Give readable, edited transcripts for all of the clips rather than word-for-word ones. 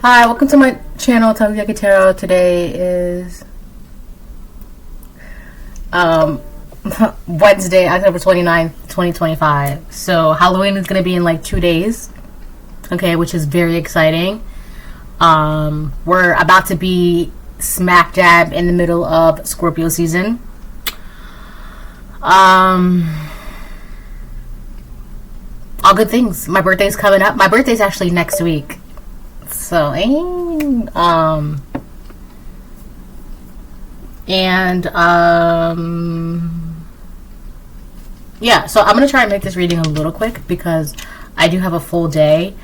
Hi, welcome to my channel, Takoyaki Tarot. Today is Wednesday, October 29th, 2025. So Halloween is going to be in like 2 days, okay, which is very exciting. We're about to be smack dab in the middle of Scorpio season. All good things. My birthday's coming up. My birthday's actually next week. So, yeah, so I'm going to try and make this reading a little quick because I do have a full day.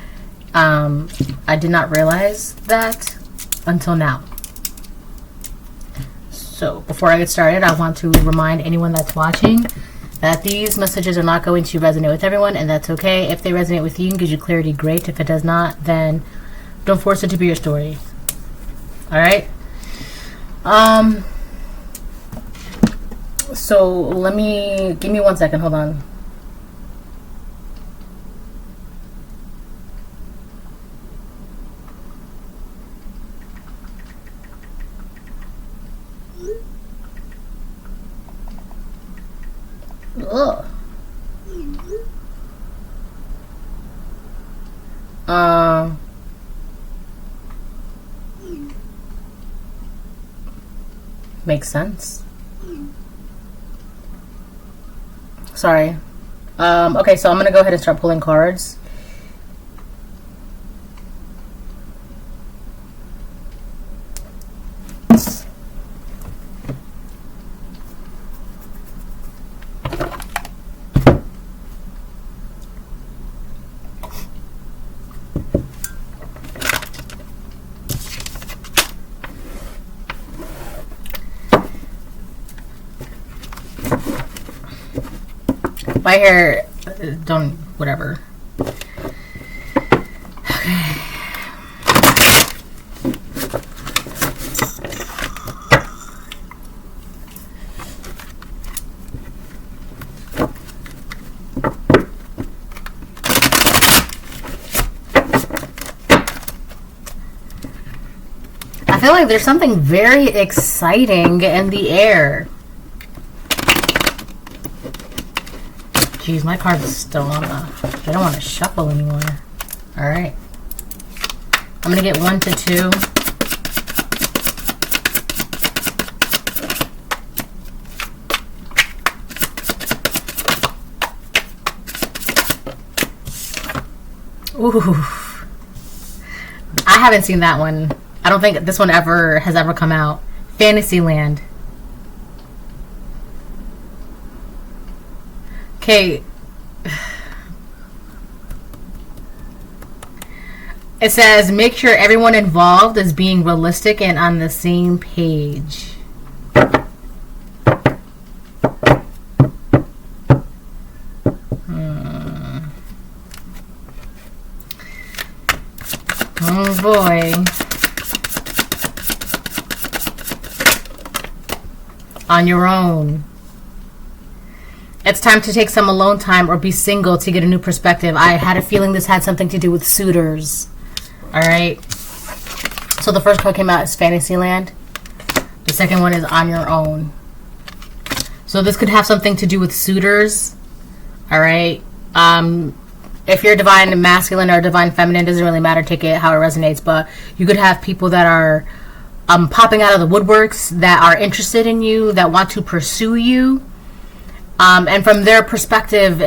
I did not realize that until now. So, before I get started, I want to remind anyone that's watching that these messages are not going to resonate with everyone, and that's okay. If they resonate with you and gives you clarity, great. If it does not, then don't force it to be your story. Alright? So give me 1 second, hold on. Ugh. Makes sense. Sorry. Okay, so I'm gonna go ahead and start pulling cards. My hair, don't, whatever. Okay. I feel like there's something very exciting in the air. Jeez, my card is still on the... I don't want to shuffle anymore. Alright. I'm going to get 1 to 2. Ooh. I haven't seen that one. I don't think this one has ever come out. Fantasyland. Okay. It says, make sure everyone involved is being realistic and on the same page. Oh boy. On your own. It's time to take some alone time or be single to get a new perspective. I had a feeling this had something to do with suitors. Alright. So the first card came out is Fantasyland. The second one is On Your Own. So this could have something to do with suitors. Alright. If you're divine masculine or divine feminine, doesn't really matter. Take it how it resonates. But you could have people that are popping out of the woodworks, that are interested in you, that want to pursue you. And from their perspective,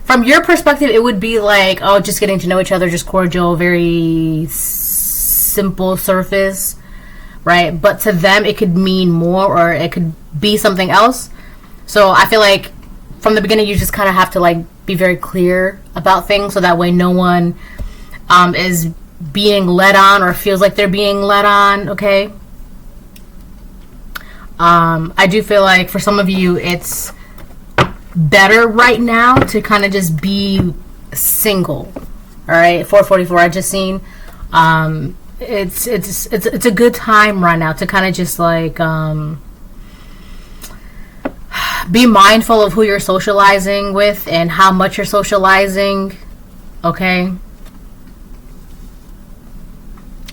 from your perspective, it would be like, oh, just getting to know each other, just cordial, very simple surface, right? But to them, it could mean more, or it could be something else. So I feel like from the beginning, you just kind of have to like be very clear about things, so that way no one is being led on or feels like they're being led on, okay? I do feel like for some of you, it's better right now to kind of just be single. All right, 444. I just seen. It's a good time right now to kind of just like be mindful of who you're socializing with and how much you're socializing. Okay.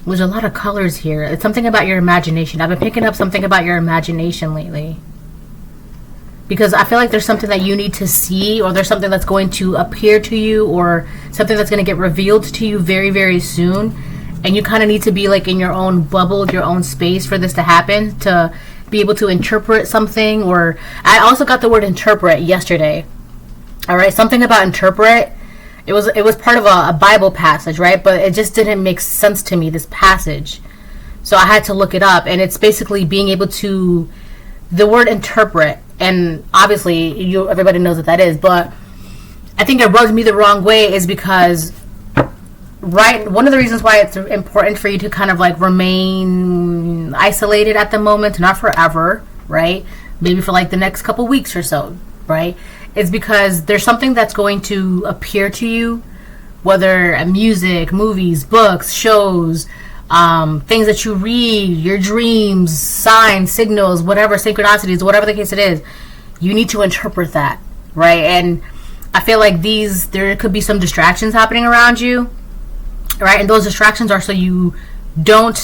There's a lot of colors here. It's something about your imagination. I've been picking up something about your imagination lately. Because I feel like there's something that you need to see, or there's something that's going to appear to you, or something that's going to get revealed to you very, very soon. And you kind of need to be like in your own bubble, your own space for this to happen, to be able to interpret something. Or I also got the word interpret yesterday. All right, something about interpret. It was part of a Bible passage, right? But it just didn't make sense to me, this passage. So I had to look it up, and it's basically being able to, the word interpret, and obviously everybody knows what that is, but I think it rubs me the wrong way is because, right, one of the reasons why it's important for you to kind of like remain isolated at the moment, not forever, right? Maybe for like the next couple weeks or so, right? Is because there's something that's going to appear to you, whether music, movies, books, shows, things that you read, your dreams, signs, signals, whatever, synchronicities, whatever the case it is, you need to interpret that, right? And I feel like there could be some distractions happening around you, right? And those distractions are so you don't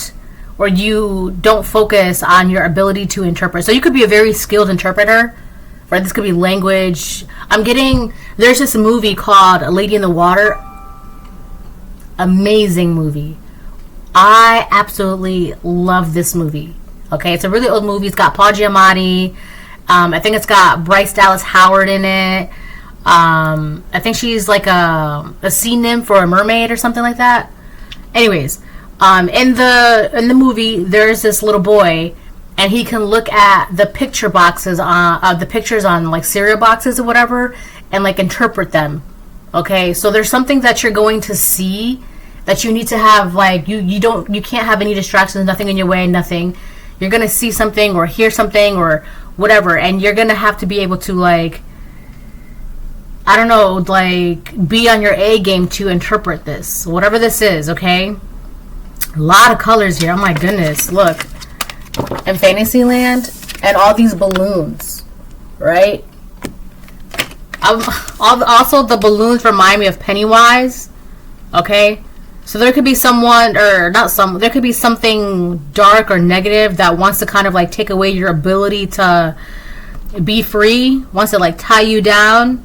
focus on your ability to interpret. So you could be a very skilled interpreter, right? This could be language. There's this movie called A Lady in the Water. Amazing movie. I absolutely love this movie. Okay, it's a really old movie. It's got Paul Giamatti. I think it's got Bryce Dallas Howard in it. I think she's like a sea nymph or a mermaid or something like that. Anyways, in the movie, there's this little boy, and he can look at the picture boxes the pictures on like cereal boxes or whatever, and like interpret them. Okay, so there's something that you're going to see that you need to have, like, you can't have any distractions, nothing in your way, nothing. You're gonna see something or hear something or whatever, and you're gonna have to be able to, like, I don't know, like, be on your A game to interpret this, whatever this is. Okay, a lot of colors here. Oh my goodness, look. In Fantasyland, and all these balloons, right? Also, the balloons remind me of Pennywise. Okay, so there could be there could be something dark or negative that wants to kind of like take away your ability to be free, wants to like tie you down.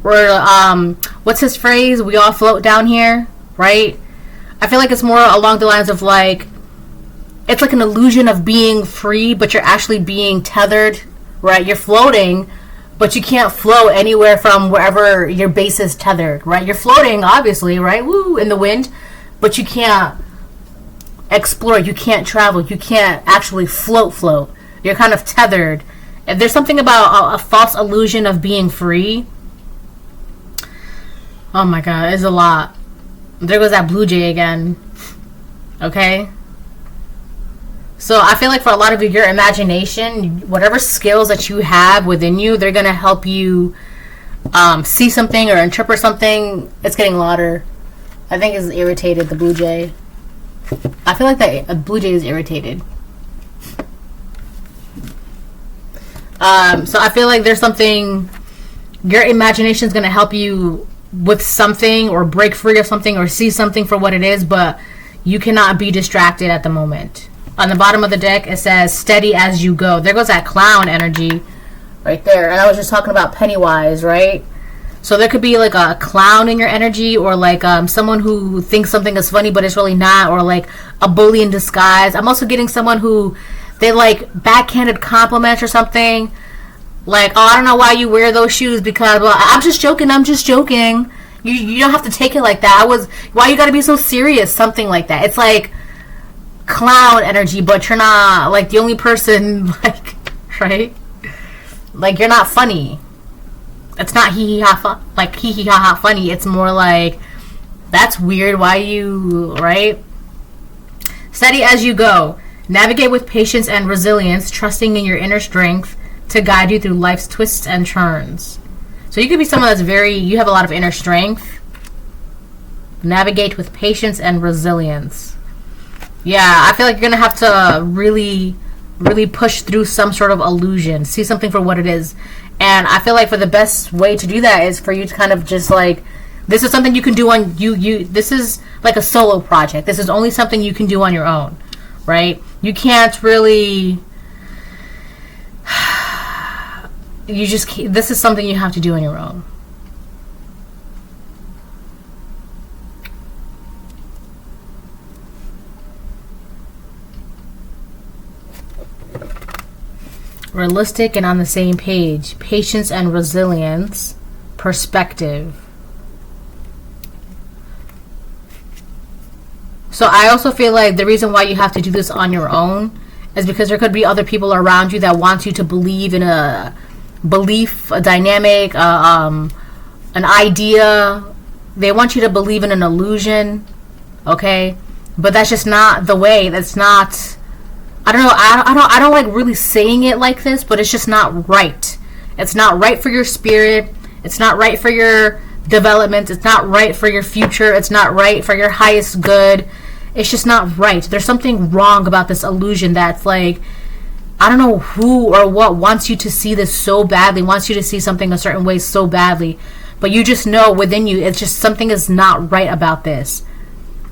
Or what's his phrase? We all float down here, right? I feel like it's more along the lines of like, it's like an illusion of being free, but you're actually being tethered, right? You're floating, but you can't float anywhere from wherever your base is tethered, right? You're floating, obviously, right? Woo, in the wind, but you can't explore, you can't travel, you can't actually float. You're kind of tethered. And there's something about a false illusion of being free. Oh my god, it's a lot. There goes that blue jay again. Okay? So I feel like for a lot of you, your imagination, whatever skills that you have within you, they're going to help you see something or interpret something. It's getting louder. I think it's irritated, the blue jay. I feel like that blue jay is irritated. So I feel like there's something, your imagination is going to help you with something, or break free of something, or see something for what it is, but you cannot be distracted at the moment. On the bottom of the deck, it says, steady as you go. There goes that clown energy right there. And I was just talking about Pennywise, right? So there could be like a clown in your energy, or like someone who thinks something is funny but it's really not, or like a bully in disguise. I'm also getting someone who, they like backhanded compliments or something. Like, oh, I don't know why you wear those shoes, because, well, I'm just joking. You don't have to take it like that. Why you gotta be so serious? Something like that. It's like clown energy, but you're not like the only person, like, right? Like, you're not funny. It's not hee hee ha ha funny. It's more like, that's weird. Why you, right? Steady as you go. Navigate with patience and resilience, trusting in your inner strength to guide you through life's twists and turns. So you could be someone that's you have a lot of inner strength. Navigate with patience and resilience. Yeah, I feel like you're going to have to really, really push through some sort of illusion. See something for what it is. And I feel like for the best way to do that is for you to kind of just like This is something you can do on you. This is like a solo project. This is only something you can do on your own, right? You can't really. You just can't, this is something you have to do on your own. Realistic and on the same page. Patience and resilience. Perspective. So I also feel like the reason why you have to do this on your own is because there could be other people around you that want you to believe in a belief, a dynamic, an idea. They want you to believe in an illusion, okay? But that's just not the way. That's not. I don't know. I don't like really saying it like this, but it's just not right. It's not right for your spirit. It's not right for your development. It's not right for your future. It's not right for your highest good. It's just not right. There's something wrong about this illusion that's like, I don't know who or what wants you to see this so badly, wants you to see something a certain way so badly, but you just know within you, it's just something is not right about this.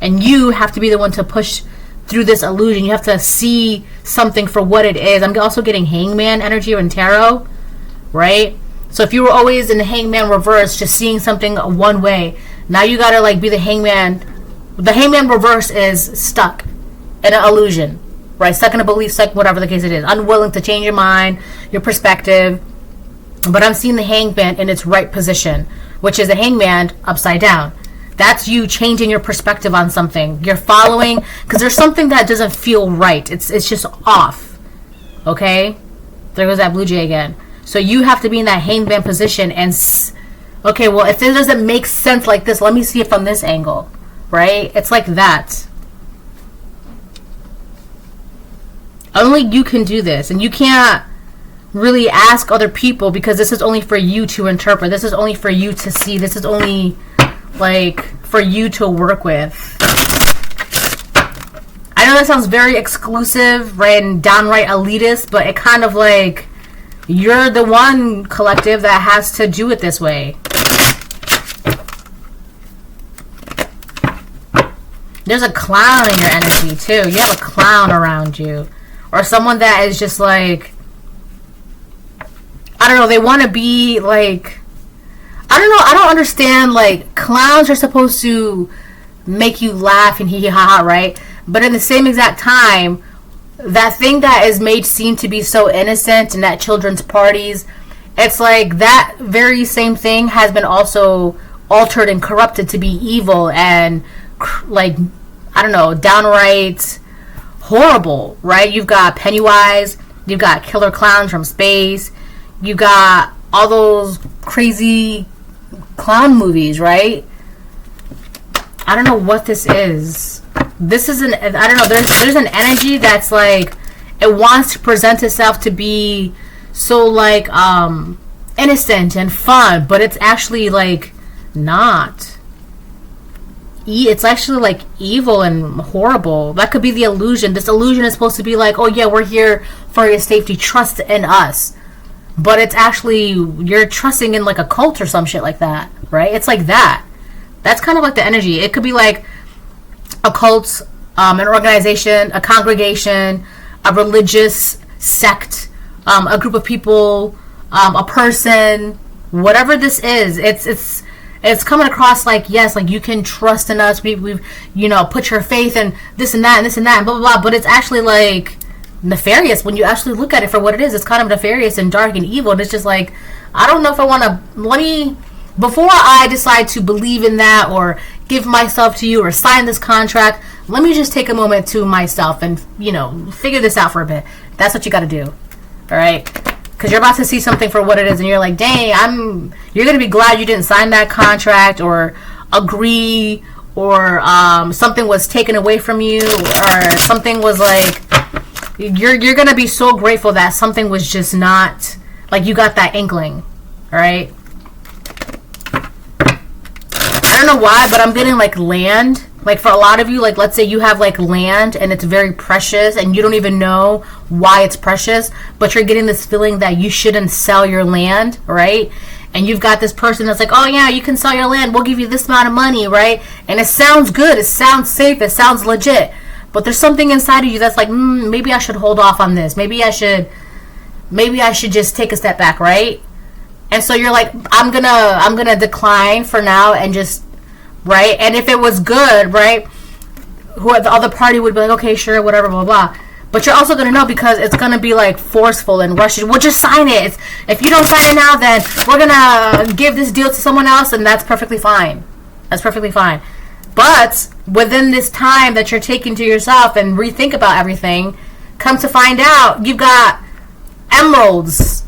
And you have to be the one to push through this illusion. You have to see something for what it is. I'm also getting hangman energy in tarot, right? So if you were always in the hangman reverse, just seeing something one way, now you gotta like be the hangman. The hangman reverse is stuck in an illusion, right? Stuck in a belief, stuck whatever the case it is. Unwilling to change your mind, your perspective. But I'm seeing the hangman in its right position, which is the hangman upside down. That's you changing your perspective on something. You're following, because there's something that doesn't feel right. It's just off. Okay? There goes that blue jay again. So you have to be in that hangman position and, okay, well, if it doesn't make sense like this, let me see it from this angle. Right? It's like that. Only you can do this. And you can't really ask other people because this is only for you to interpret. This is only for you to see. This is only like for you to work with. I know that sounds very exclusive, right, and downright elitist, but it kind of like you're the one collective that has to do it this way. There's a clown in your energy too. You have a clown around you, or someone that is just like, I don't know, they want to be like, I don't know, I don't understand, like, clowns are supposed to make you laugh and hee hee ha ha, right? But in the same exact time, that thing that is made seem to be so innocent and at children's parties, it's like that very same thing has been also altered and corrupted to be evil and, like, I don't know, downright horrible, right? You've got Pennywise, you've got killer clowns from space, you got all those crazy clown movies, right? I don't know what this is. This is an, I don't know, there's an energy that's like, it wants to present itself to be so like innocent and fun, but it's actually like not. It's actually like evil and horrible. That could be the illusion. This illusion is supposed to be like, oh yeah, we're here for your safety, trust in us. But it's actually, you're trusting in like a cult or some shit like that, right? It's like that. That's kind of like the energy. It could be like a cult, an organization, a congregation, a religious sect, a group of people, a person, whatever this is. It's coming across like, yes, like you can trust in us. We've you know, put your faith in this and that and this and that and blah blah blah. But it's actually like nefarious when you actually look at it for what it is. It's kind of nefarious and dark and evil. And it's just like, I don't know if I want to, before I decide to believe in that or give myself to you or sign this contract, let me just take a moment to myself and, you know, figure this out for a bit. That's what you got to do. All right? Because you're about to see something for what it is and you're like, dang, you're going to be glad you didn't sign that contract or agree, or something was taken away from you, or something was like, you're going to be so grateful that something was just not, like you got that inkling. All right? I don't know why, but I'm getting like land. Like for a lot of you, like let's say you have like land and it's very precious and you don't even know why it's precious, but you're getting this feeling that you shouldn't sell your land, right? and you've got this person that's like, oh yeah, you can sell your land, we'll give you this amount of money, right? And it sounds good, it sounds safe, it sounds legit, but there's something inside of you that's like, maybe I should hold off on this, maybe I should just take a step back, right? And so you're like, I'm gonna decline for now and just, right? And if it was good, right, the other party would be like, okay, sure, whatever, blah blah. But you're also going to know, because it's going to be like forceful and rushing. Well, just sign it. If you don't sign it now, then we're going to give this deal to someone else, and that's perfectly fine. That's perfectly fine. But within this time that you're taking to yourself and rethink about everything, come to find out, you've got emeralds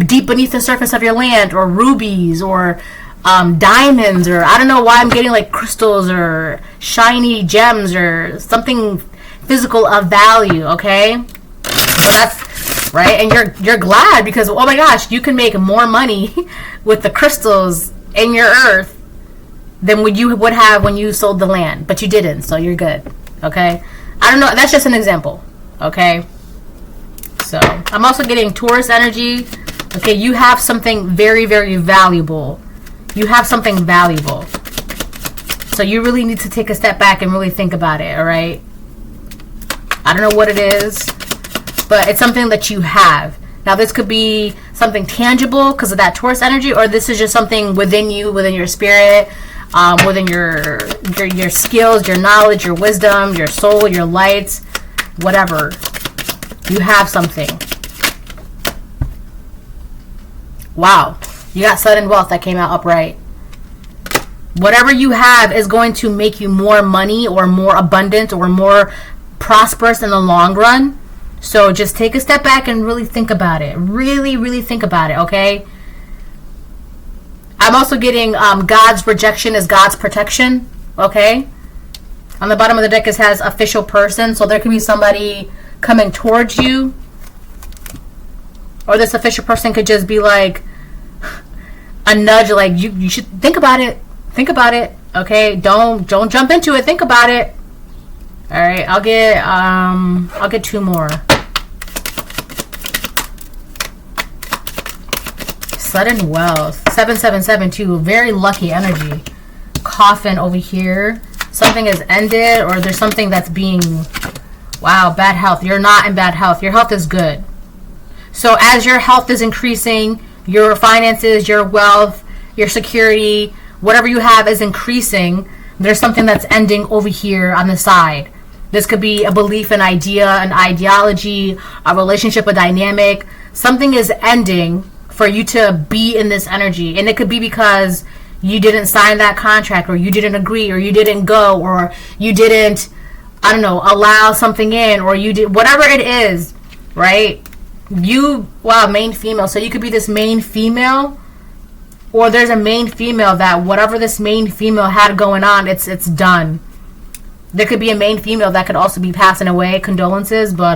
deep beneath the surface of your land, or rubies, or diamonds, or I don't know why I'm getting like crystals or shiny gems or something physical of value, okay? So that's right, and you're glad because, oh my gosh, you can make more money with the crystals in your earth than what you would have when you sold the land, but you didn't, so you're good, okay? I don't know, that's just an example, okay? So I'm also getting Taurus energy. Okay, you have something very, very valuable. You have something valuable, so you really need to take a step back and really think about it, all right? I don't know what it is, but it's something that you have. Now, this could be something tangible because of that Taurus energy, or this is just something within you, within your spirit, within your skills, your knowledge, your wisdom, your soul, your light, whatever. You have something. Wow. You got sudden wealth that came out upright. Whatever you have is going to make you more money or more abundant or more prosperous in the long run. So just take a step back and really think about it. Really, really think about it, okay? I'm also getting God's rejection is God's protection, okay? On the bottom of the deck, it has official person. So there could be somebody coming towards you. Or this official person could just be like a nudge, like you should think about it. Think about it, okay? Don't jump into it. Think about it. All right, I'll get two more. Sudden wealth, 7772, very lucky energy. Coffin over here. Something has ended, or there's something that's being, wow, bad health. You're not in bad health. Your health is good. So as your health is increasing, your finances, your wealth, your security, whatever you have is increasing. There's something that's ending over here on the side. This could be a belief, an idea, an ideology, a relationship, a dynamic. Something is ending for you to be in this energy. And it could be because you didn't sign that contract, or you didn't agree, or you didn't go, or you didn't, I don't know, allow something in, or you did, whatever it is, right? Wow, main female. So you could be this main female, or there's a main female that whatever this main female had going on, it's done. There could be a main female that could also be passing away. Condolences, but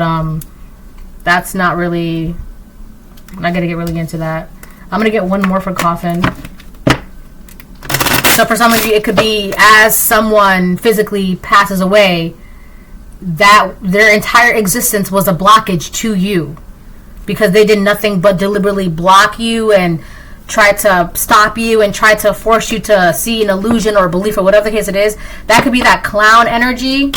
that's not really, I'm not going to get really into that. I'm going to get one more for coffin. So for some of you, it could be as someone physically passes away, that their entire existence was a blockage to you. Because they did nothing but deliberately block you and try to stop you and try to force you to see an illusion or belief or whatever the case it is. That could be that clown energy,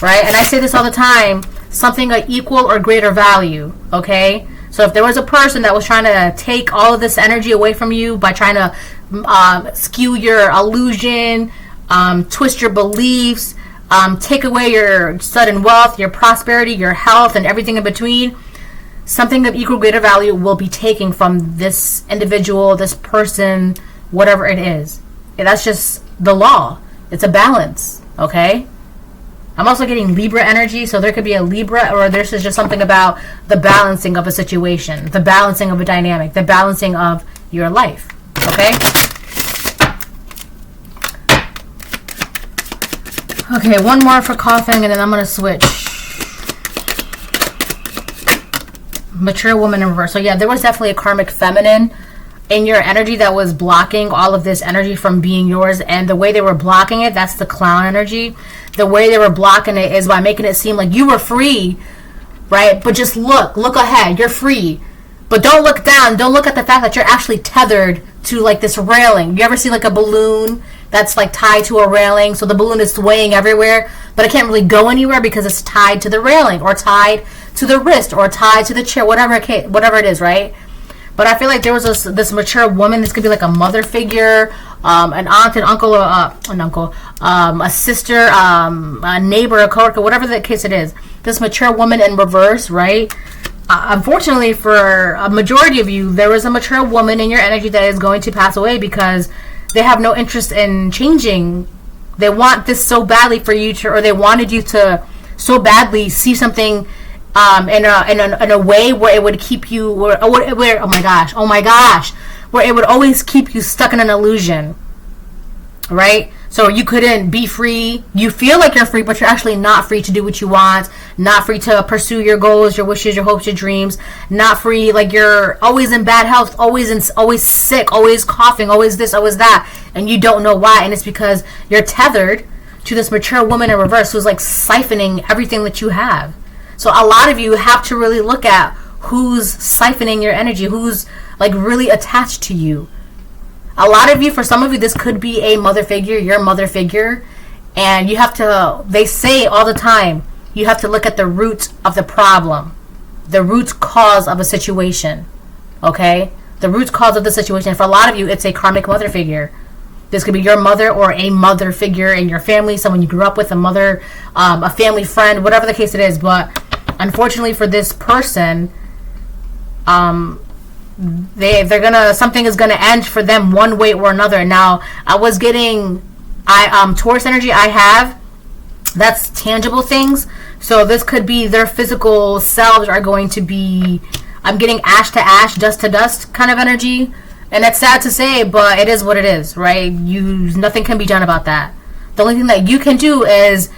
right? And I say this all the time, something of equal or greater value, okay? So if there was a person that was trying to take all of this energy away from you by trying to skew your illusion, twist your beliefs, take away your sudden wealth, your prosperity, your health, and everything in between, something of equal greater value will be taken from this individual, this person, whatever it is. And that's just the law. It's a balance, okay? I'm also getting Libra energy, so there could be a Libra, or this is just something about the balancing of a situation, the balancing of a dynamic, the balancing of your life, okay? Okay, one more for coffin, and then I'm going to switch. Mature woman in reverse. So yeah, there was definitely a karmic feminine in your energy that was blocking all of this energy from being yours. And the way they were blocking it, that's the clown energy. The way they were blocking it is by making it seem like you were free, right? But just look ahead. You're free. But don't look down. Don't look at the fact that you're actually tethered to like this railing. You ever see like a balloon that's like tied to a railing, so the balloon is swaying everywhere, but it can't really go anywhere because it's tied to the railing or tied to the wrist or tied to the chair, whatever it is, right? But I feel like there was this mature woman. This could be like a mother figure, an aunt, an uncle, a sister, a neighbor, a coworker, whatever the case it is. This mature woman in reverse, right? Unfortunately, for a majority of you, there is a mature woman in your energy that is going to pass away because they have no interest in changing. They want this so badly for you to, or they wanted you to so badly see something in a way where it would keep you, where oh my gosh, where it would always keep you stuck in an illusion, right? So you couldn't be free. You feel like you're free, but you're actually not free to do what you want, not free to pursue your goals, your wishes, your hopes, your dreams, not free. Like you're always in bad health, always sick, always coughing, always this, always that, and you don't know why. And it's because you're tethered to this mature woman in reverse who's like siphoning everything that you have. So a lot of you have to really look at who's siphoning your energy, who's like really attached to you. A lot of you, for some of you, this could be a mother figure, your mother figure, and you have to, they say all the time, you have to look at the root of the problem, the root cause of a situation, okay? The root cause of the situation. For a lot of you, it's a karmic mother figure. This could be your mother or a mother figure in your family, someone you grew up with, a mother, a family friend, whatever the case it is. But unfortunately for this person, they're gonna, something is gonna end for them one way or another. Now, I was getting, Taurus energy I have, that's tangible things. So this could be their physical selves are going to be, I'm getting ash to ash, dust to dust kind of energy. And it's sad to say, but it is what it is, right? Nothing can be done about that. The only thing that you can do is,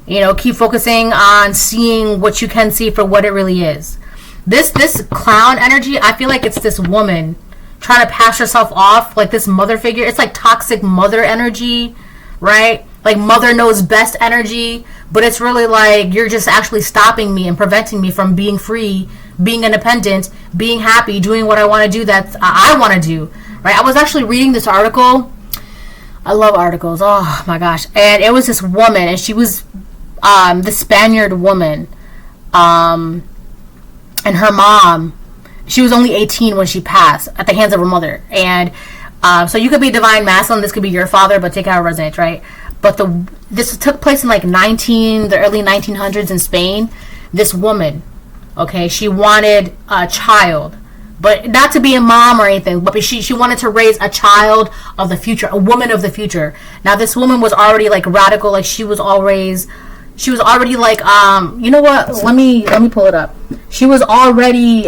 keep focusing on seeing what you can see for what it really is. This clown energy, I feel like it's this woman trying to pass herself off like this mother figure. It's like toxic mother energy, right? Like mother knows best energy, but it's really like you're just actually stopping me and preventing me from being free, being independent, being happy, doing what I want to do that I want to do, right? I was actually reading this article. I love articles. Oh my gosh. And it was this woman, and she was the Spaniard woman, and her mom, she was only 18 when she passed at the hands of her mother. And so you could be divine masculine, this could be your father, but take out it resonates, right? But this took place in like the early 1900s in Spain. This woman, okay, she wanted a child, but not to be a mom or anything, but she wanted to raise a child of the future, a woman of the future. Now this woman was already like radical, like she was already like, you know what, let me pull it up. She was already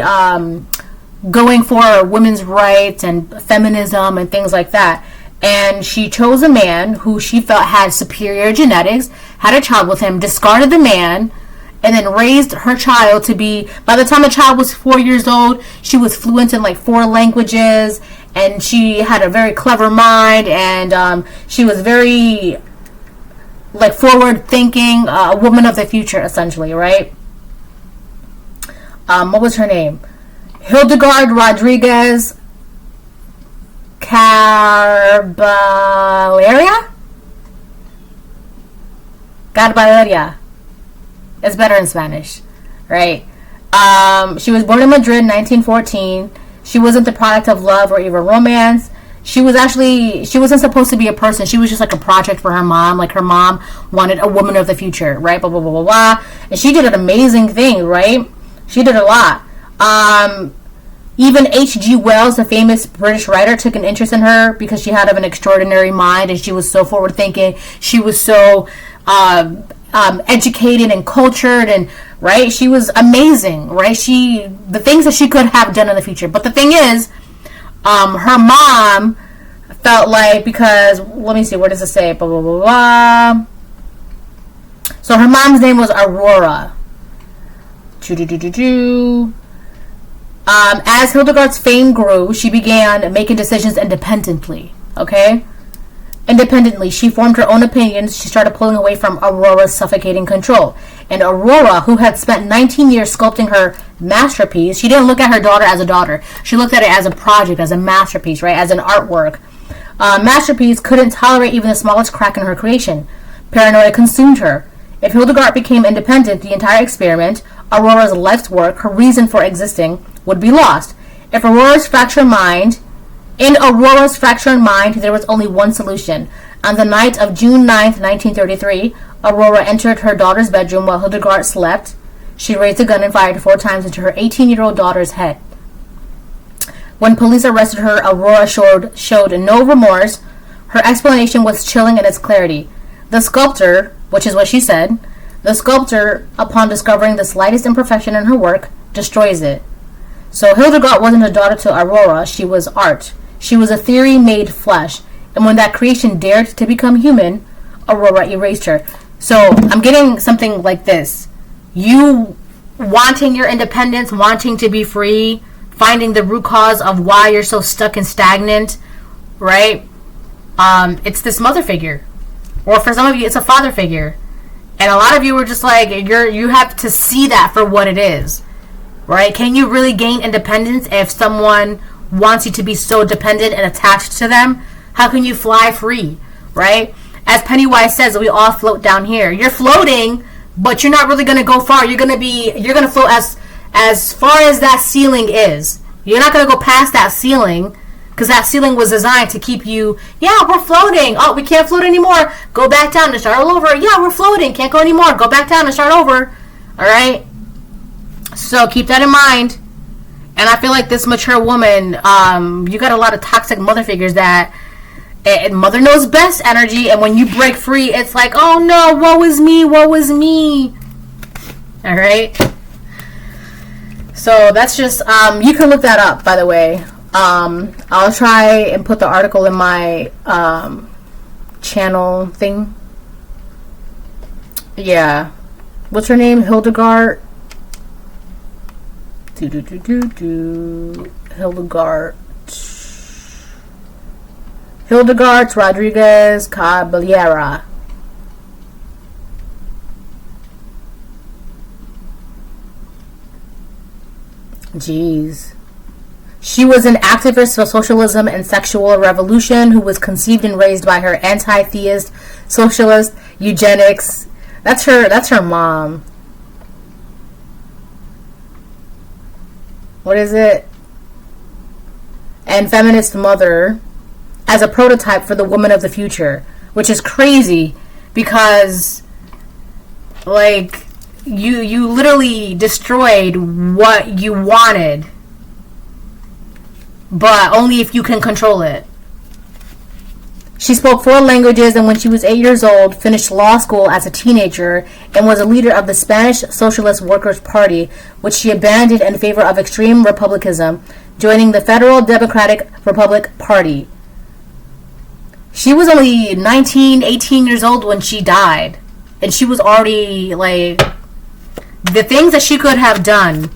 going for women's rights and feminism and things like that. And she chose a man who she felt had superior genetics, had a child with him, discarded the man, and then raised her child to be, by the time the child was 4 years old, she was fluent in like 4 languages, and she had a very clever mind, and she was very like forward thinking, a woman of the future essentially, right? What was her name? Hildegard Rodriguez Carballera? It's better in Spanish, right? She was born in Madrid in 1914. She wasn't the product of love or even romance. She wasn't supposed to be a person. She was just like a project for her mom. Like her mom wanted a woman of the future, right? Blah, blah, blah, blah, blah. And she did an amazing thing, right? She did a lot. Even H.G. Wells, the famous British writer, took an interest in her because she had an extraordinary mind and she was so forward thinking. She was so educated and cultured, and right, she was amazing, right? The things that she could have done in the future. But the thing is, her mom felt like, because let me see, where does it say? Blah blah blah blah. So her mom's name was Aurora. As Hildegard's fame grew, she began making decisions independently. Okay, Independently, she formed her own opinions. She started pulling away from Aurora's suffocating control. And Aurora, who had spent 19 years sculpting her masterpiece, she didn't look at her daughter as a daughter. She looked at it as a project, as a masterpiece, right? As an artwork. Masterpiece couldn't tolerate even the smallest crack in her creation. Paranoia consumed her. If Hildegard became independent, the entire experiment, Aurora's life's work, her reason for existing, would be lost. In Aurora's fractured mind, there was only one solution. On the night of June 9th, 1933, Aurora entered her daughter's bedroom while Hildegard slept. She raised a gun and fired 4 times into her 18-year-old daughter's head. When police arrested her, Aurora showed no remorse. Her explanation was chilling in its clarity. The sculptor, which is what she said, upon discovering the slightest imperfection in her work, destroys it. So Hildegard wasn't a daughter to Aurora, she was art. She was a theory made flesh. And when that creation dared to become human, Aurora erased her. So I'm getting something like this. You wanting your independence, wanting to be free, finding the root cause of why you're so stuck and stagnant, right? It's this mother figure. Or for some of you, it's a father figure. And a lot of you were just like, you have to see that for what it is, right? Can you really gain independence if someone wants you to be so dependent and attached to them? How can you fly free, right? As Pennywise says, we all float down here. You're floating, but you're not really going to go far. You're going to float as far as that ceiling is. You're not going to go past that ceiling, because that ceiling was designed to keep you, yeah, we're floating. Oh, we can't float anymore. Go back down and start all over. Yeah, we're floating. Can't go anymore. Go back down and start over. All right? So keep that in mind. And I feel like this mature woman, you got a lot of toxic mother figures that mother knows best energy, and when you break free, it's like, oh no, woe is me, woe is me. All right? So that's just, you can look that up, by the way. I'll try and put the article in my channel thing. Yeah. What's her name? Hildegard. Hildegard Rodriguez Caballera. Jeez. She was an activist for socialism and sexual revolution who was conceived and raised by her anti-theist, socialist, eugenics. That's her mom. What is it? And feminist mother as a prototype for the woman of the future, which is crazy because, like, you literally destroyed what you wanted, but only if you can control it. She spoke 4 languages, and when she was 8 years old, finished law school as a teenager and was a leader of the Spanish Socialist Workers' Party, which she abandoned in favor of extreme republicanism, joining the Federal Democratic Republic Party. She was only 18 years old when she died, and she was already, like, the things that she could have done.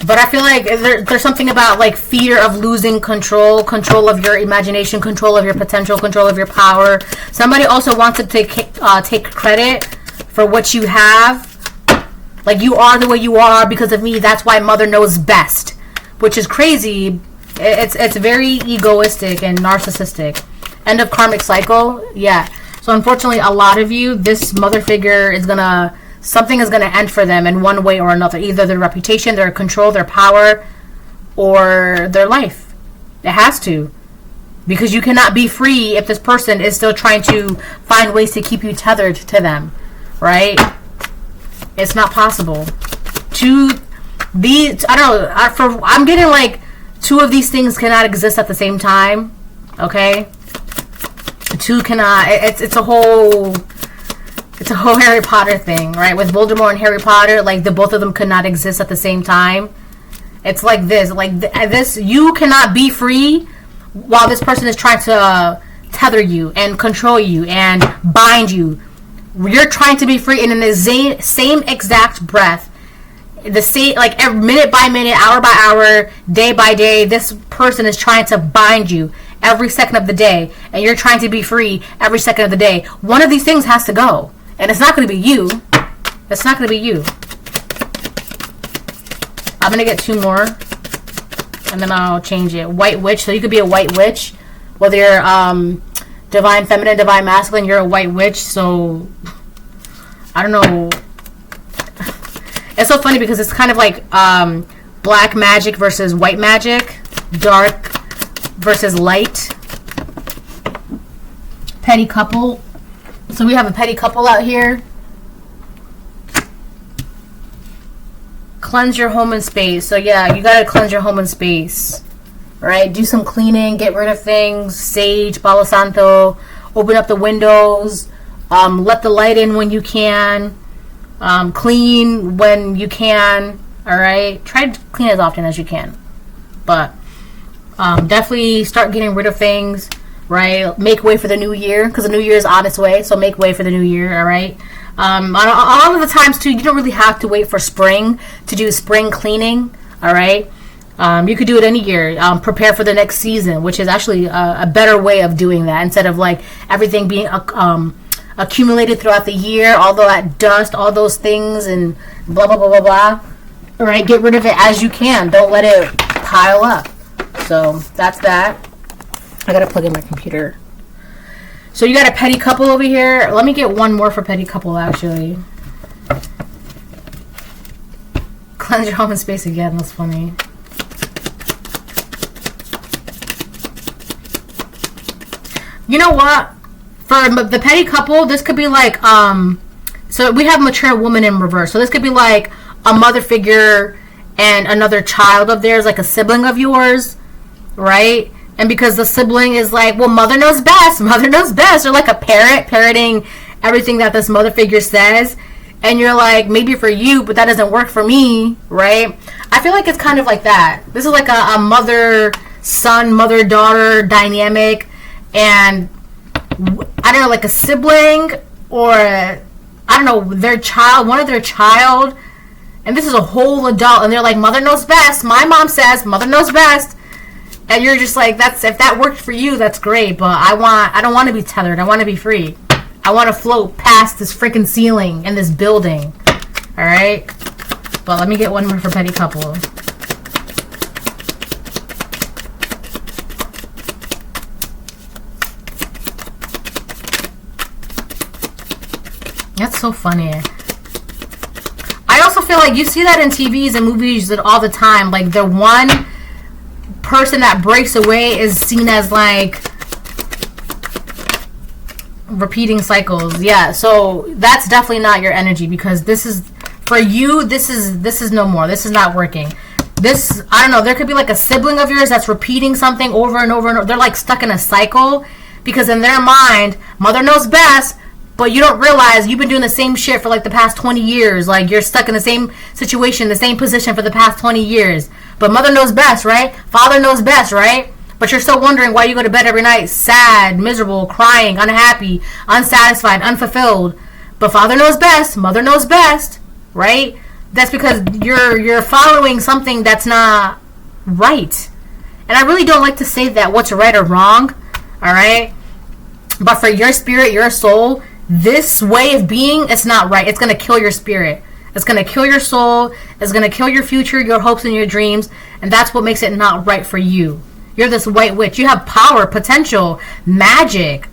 But I feel like there's something about, like, fear of losing control of your imagination, control of your potential, control of your power. Somebody also wants to take credit for what you have. Like, you are the way you are because of me. That's why mother knows best, which is crazy. It's very egoistic and narcissistic. End of karmic cycle. Yeah. So unfortunately, a lot of you, this mother figure is gonna. Something is going to end for them in one way or another. Either their reputation, their control, their power, or their life. It has to. Because you cannot be free if this person is still trying to find ways to keep you tethered to them. Right? It's not possible. I'm getting like 2 of these things cannot exist at the same time. Okay? 2 cannot. It's a whole Harry Potter thing, right? With Voldemort and Harry Potter, like, the both of them could not exist at the same time. It's like this. Like, this, you cannot be free while this person is trying to tether you and control you and bind you. You're trying to be free, and in the same exact breath, the same, like, minute by minute, hour by hour, day by day, this person is trying to bind you every second of the day, and you're trying to be free every second of the day, one of these things has to go. And it's not going to be you. It's not going to be you. I'm going to get 2 more. And then I'll change it. White witch. So you could be a white witch. Whether you're divine feminine, divine masculine, you're a white witch. So, I don't know. It's so funny because it's kind of like black magic versus white magic. Dark versus light. Petty couple. So we have a petty couple out here. Cleanse your home and space. So yeah, you gotta cleanse your home and space. Right? Do some cleaning, get rid of things. Sage, Palo Santo. Open up the windows. Let the light in when you can. Clean when you can. Alright? Try to clean as often as you can. But definitely start getting rid of things. Right? Make way for the new year. Because the new year is on its way. So make way for the new year. Alright? A lot of the times too, you don't really have to wait for spring to do spring cleaning. Alright? You could do it any year. Prepare for the next season, which is actually a better way of doing that, instead of like everything being accumulated throughout the year, all that dust, all those things, and blah blah blah blah blah. All right, get rid of it as you can. Don't let it pile up. So that's that. I gotta plug in my computer. So you got a petty couple over here. Let me get one more for petty couple actually. Cleanse your home and space again. That's funny. You know what? For the petty couple, this could be like, so we have mature woman in reverse. So this could be like a mother figure and another child of theirs, like a sibling of yours, right? And because the sibling is like, well, mother knows best, or like a parent parroting everything that this mother figure says. And you're like, maybe for you, but that doesn't work for me, right? I feel like it's kind of like that. This is like a mother-son, mother-daughter dynamic. And I don't know, like a sibling or I don't know, their child, one of their child, and this is a whole adult, and they're like, mother knows best. My mom says mother knows best, and you're just like, that's, if that worked for you, that's great. But I don't want to be tethered. I want to be free. I want to float past this freaking ceiling in this building. All right, but let me get one more for petty couple. That's so funny. I also feel like you see that in TVs and movies all the time. Like the one person that breaks away is seen as like repeating cycles. Yeah, so that's definitely not your energy, because this is for you. This is no more. This is not working. This, I don't know, there could be like a sibling of yours that's repeating something over and over and over. They're like stuck in a cycle because in their mind, mother knows best. But you don't realize you've been doing the same shit for like the past 20 years. Like you're stuck in the same situation, the same position for the past 20 years. But mother knows best, right? Father knows best, right? But you're still wondering why you go to bed every night sad, miserable, crying, unhappy, unsatisfied, unfulfilled. But father knows best, mother knows best, right? That's because you're following something that's not right. And I really don't like to say that what's right or wrong, all right? But for your spirit, your soul, this way of being, it's not right. It's going to kill your spirit. It's going to kill your soul. It's going to kill your future, your hopes, and your dreams. And that's what makes it not right for you. You're this white witch. You have power, potential, magic,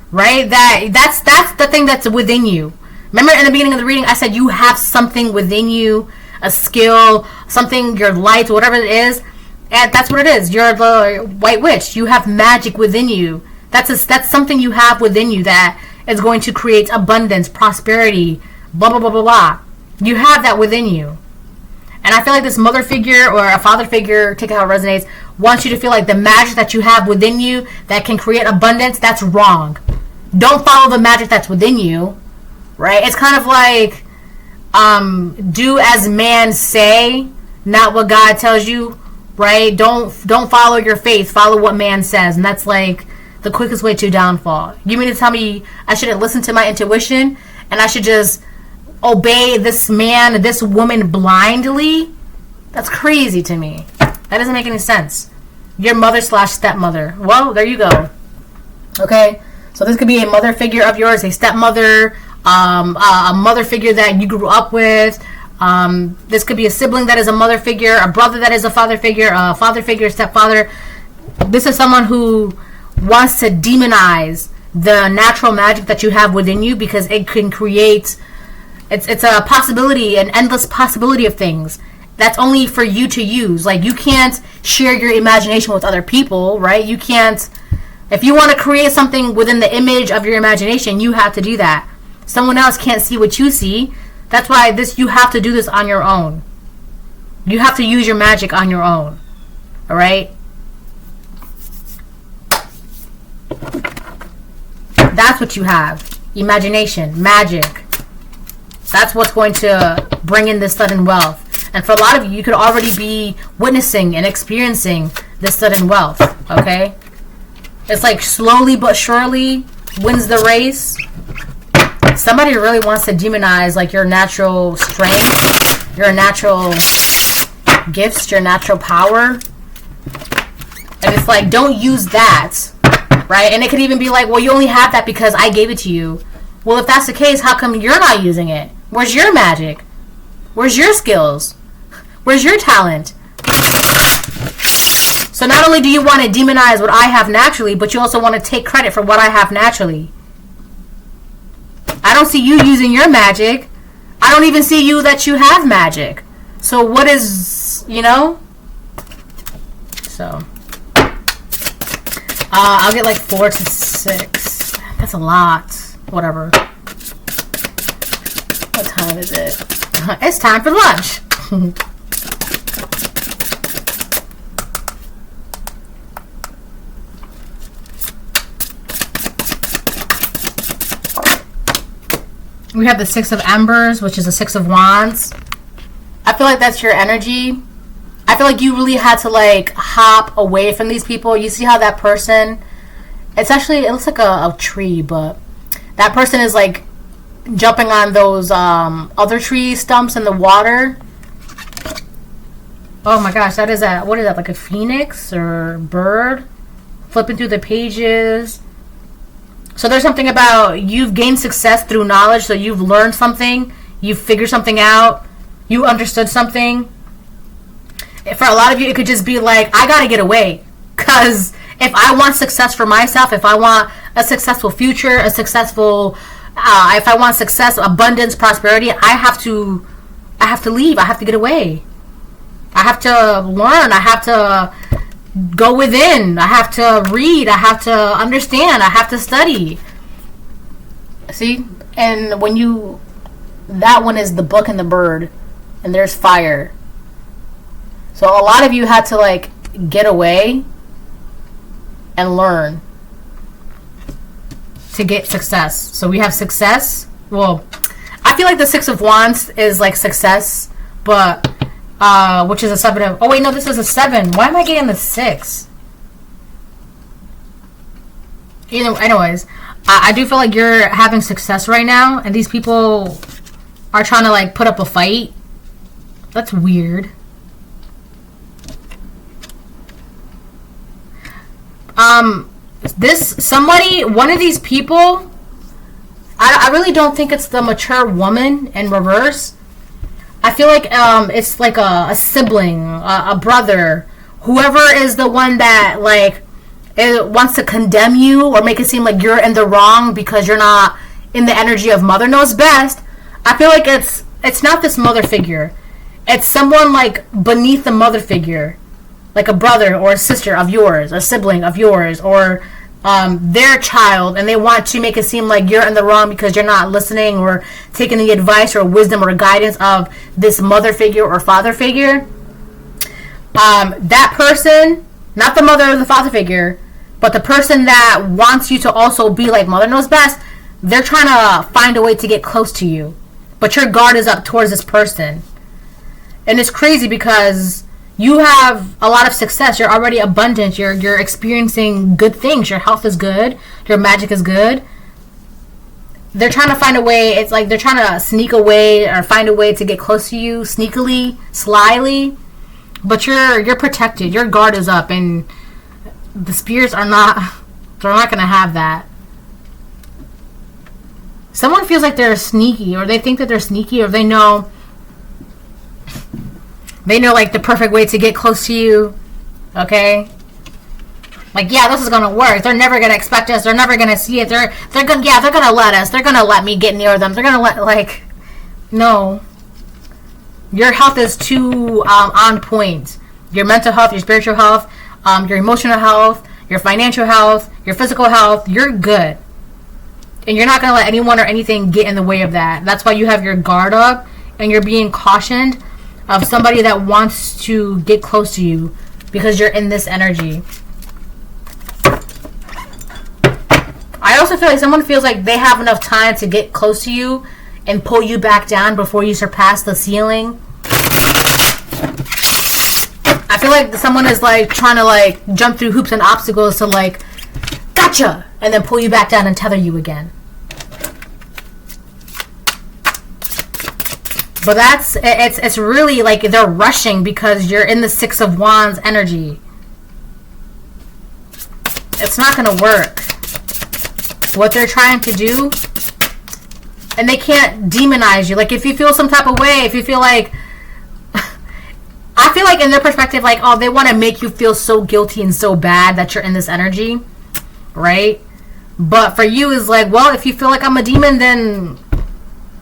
right? That's the thing that's within you. Remember in the beginning of the reading, I said you have something within you, a skill, something, your light, whatever it is. And that's what it is. You're the white witch. You have magic within you. That's something you have within you that is going to create abundance, prosperity, blah, blah, blah, blah, blah. You have that within you. And I feel like this mother figure or a father figure, take it how it resonates, wants you to feel like the magic that you have within you that can create abundance, that's wrong. Don't follow the magic that's within you, right? It's kind of like do as man say, not what God tells you, right? Don't follow your faith, follow what man says. And that's like the quickest way to downfall. You mean to tell me I shouldn't listen to my intuition and I should just obey this man, this woman blindly? That's crazy to me. That doesn't make any sense. Your mother / stepmother. Well, there you go. Okay, so this could be a mother figure of yours, a stepmother, a mother figure that you grew up with. This could be a sibling that is a mother figure, a brother that is a father figure, stepfather. This is someone who wants to demonize the natural magic that you have within you, because it can create, it's a possibility, an endless possibility of things that's only for you to use. Like, you can't share your imagination with other people, right? You can't, if you want to create something within the image of your imagination, you have to do that. Someone else can't see what you see. That's why you have to do this on your own. You have to use your magic on your own. All right? That's what you have. Imagination, magic. That's what's going to bring in this sudden wealth. And for a lot of you, you could already be witnessing and experiencing this sudden wealth. Okay? It's like slowly but surely wins the race. Somebody really wants to demonize like your natural strength, your natural gifts, your natural power. And it's like, don't use that, right? And it could even be like, well, you only have that because I gave it to you. Well, if that's the case, how come you're not using it? Where's your magic? Where's your skills? Where's your talent? So not only do you want to demonize what I have naturally, but you also want to take credit for what I have naturally. I don't see you using your magic. I don't even see you that you have magic. So what is, you know? So I'll get like 4 to 6. That's a lot. Whatever. What time is it? It's time for lunch. We have the 6 of Embers, which is the 6 of Wands. I feel like that's your energy. I feel like you really had to like hop away from these people. You see how that person, it's actually, it looks like a tree, but that person is like jumping on those other tree stumps in the water. Oh my gosh, that is that. What is that, like a phoenix or bird? Flipping through the pages. So there's something about you've gained success through knowledge. So you've learned something. You've figured something out. You understood something. For a lot of you, it could just be like, I got to get away. Because if I want success for myself, if I want a successful future, a successful, if I want success, abundance, prosperity, I have to leave. I have to get away. I have to learn. I have to go within. I have to read. I have to understand. I have to study. See? And when you, that one is the book and the bird, and there's fire. So a lot of you had to like get away and learn to get success. So we have success. Well, I feel like the 6 of Wands is like success, but which is a 7 of, oh wait, no, this is a 7. Why am I getting the 6? Anyways, I do feel like you're having success right now, and these people are trying to like put up a fight. That's weird. One of these people, I really don't think it's the mature woman in reverse. I feel like it's like a sibling, a brother, whoever is the one that like wants to condemn you or make it seem like you're in the wrong because you're not in the energy of mother knows best. I feel like it's not this mother figure. It's someone like beneath the mother figure, like a brother or a sister of yours, a sibling of yours, or their child, and they want to make it seem like you're in the wrong because you're not listening or taking the advice or wisdom or guidance of this mother figure or father figure. That person, not the mother or the father figure, but the person that wants you to also be like mother knows best, they're trying to find a way to get close to you. But your guard is up towards this person. And it's crazy because you have a lot of success. You're already abundant. You're experiencing good things. Your health is good. Your magic is good. They're trying to find a way. It's like they're trying to sneak away or find a way to get close to you sneakily, slyly. But you're protected. Your guard is up, and the spirits are not, they're not going to have that. Someone feels like they're sneaky, or they think that they're sneaky, or they know like the perfect way to get close to you. Okay? Like, yeah, this is gonna work. They're never gonna expect us. They're never gonna see it. They're gonna let us. They're gonna let me get near them. They're gonna like, no. Your health is too on point. Your mental health, your spiritual health, your emotional health, your financial health, your physical health. You're good. And you're not going to let anyone or anything get in the way of that. That's why you have your guard up and you're being cautioned of somebody that wants to get close to you because you're in this energy. I also feel like someone feels like they have enough time to get close to you and pull you back down before you surpass the ceiling. I feel like someone is like trying to like jump through hoops and obstacles to like, gotcha, and then pull you back down and tether you again. But it's really like they're rushing because you're in the Six of Wands energy. It's not gonna work. What they're trying to do, and they can't demonize you. Like if you feel some type of way, if you feel like, I feel like in their perspective, like, oh, they want to make you feel so guilty and so bad that you're in this energy, right? But for you is like, well, if you feel like I'm a demon, then